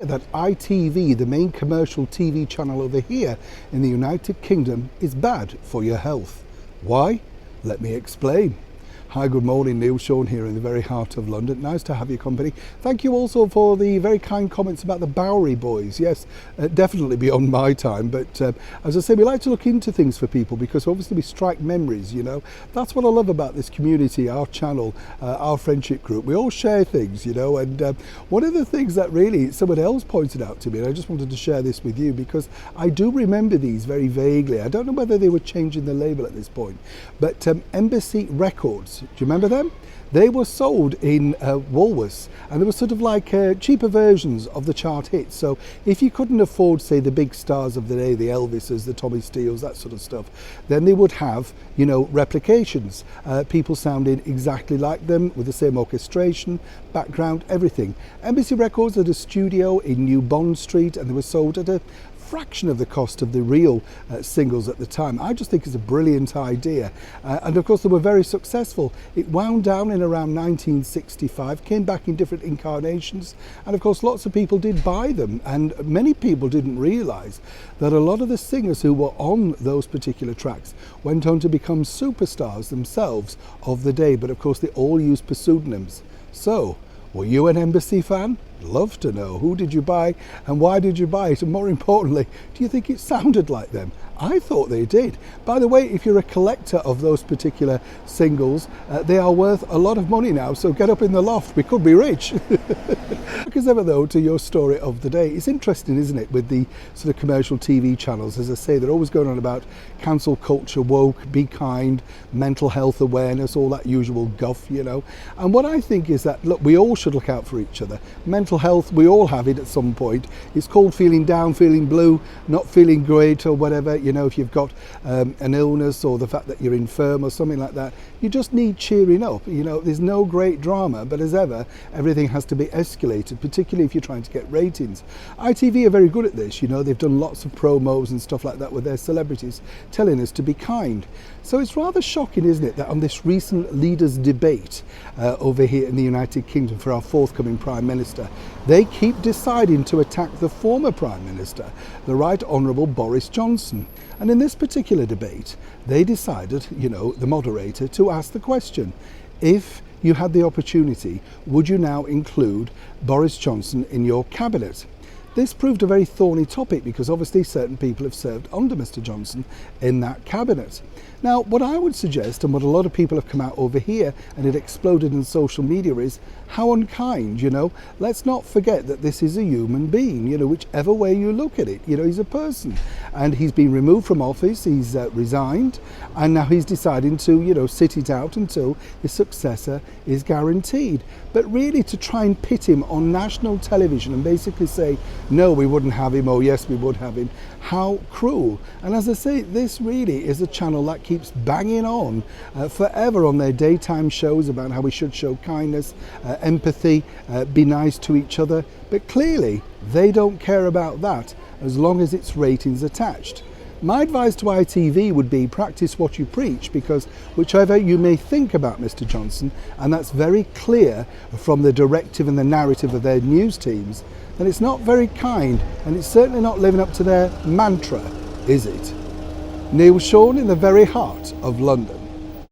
That ITV, the main commercial TV channel over here in the United Kingdom, is bad for your health. Why? Let me explain. Hi, good morning, Neil Sean here in the very heart of London. Nice to have your company. Thank you also for the very kind comments about the Bowery Boys. Yes, definitely beyond my time, but as I say, we like to look into things for people because obviously we strike memories, you know. That's what I love about this community, our channel, our friendship group. We all share things, you know, and one of the things that really someone else pointed out to me, and I just wanted to share this with you because I do remember these very vaguely. I don't know whether they were changing the label at this point, but Embassy Records, do you remember them? They were sold in Woolworths, and they were sort of like cheaper versions of the chart hits. So if you couldn't afford, say, the big stars of the day, the Elvises, the Tommy Steeles, that sort of stuff, then they would have, you know, replications, people sounding exactly like them with the same orchestration, background, everything. Embassy Records had a studio in New Bond Street, and they were sold at a fraction of the cost of the real singles at the time. I just think it's a brilliant idea, and of course they were very successful. It wound down in around 1965, came back in different incarnations, and of course lots of people did buy them, and many people didn't realize that a lot of the singers who were on those particular tracks went on to become superstars themselves of the day, but of course they all used pseudonyms. So were you an Embassy fan? Love to know. Who did you buy and why did you buy it? And more importantly, do you think it sounded like them? I thought they did. By the way, if you're a collector of those particular singles, they are worth a lot of money now, so get up in the loft. We could be rich. Back as ever though to your story of the day. It's interesting, isn't it, with the sort of commercial TV channels. As I say, they're always going on about cancel culture, woke, be kind, mental health awareness, all that usual guff, you know. And what I think is that, look, we all should look out for each other. Mental health, we all have it at some point. It's called feeling down, feeling blue, not feeling great or whatever. You know, if you've got an illness or the fact that you're infirm or something like that, you just need cheering up. You know, there's no great drama, but as ever, everything has to be escalated, particularly if you're trying to get ratings. ITV are very good at this. You know, they've done lots of promos and stuff like that with their celebrities telling us to be kind. So it's rather shocking, isn't it, that on this recent leaders debate over here in the United Kingdom for our forthcoming Prime Minister, they keep deciding to attack the former Prime Minister, the Right Honourable Boris Johnson. And in this particular debate, they decided, you know, the moderator, to ask the question, if you had the opportunity, would you now include Boris Johnson in your cabinet? This proved a very thorny topic because obviously certain people have served under Mr. Johnson in that cabinet. Now, what I would suggest, and what a lot of people have come out over here and it exploded in social media, is how unkind, you know. Let's not forget that this is a human being, you know, whichever way you look at it. You know, he's a person and he's been removed from office, he's resigned, and now he's deciding to, you know, sit it out until his successor is guaranteed. But really to try and pit him on national television and basically say, no, we wouldn't have him, or yes, we would have him. How cruel. And as I say, this really is a channel that keeps banging on forever on their daytime shows about how we should show kindness, empathy, be nice to each other. But clearly, they don't care about that as long as it's ratings attached. My advice to ITV would be practice what you preach, because whichever you may think about Mr. Johnson, and that's very clear from the directive and the narrative of their news teams, then it's not very kind, and it's certainly not living up to their mantra, is it? Neil Sean in the very heart of London.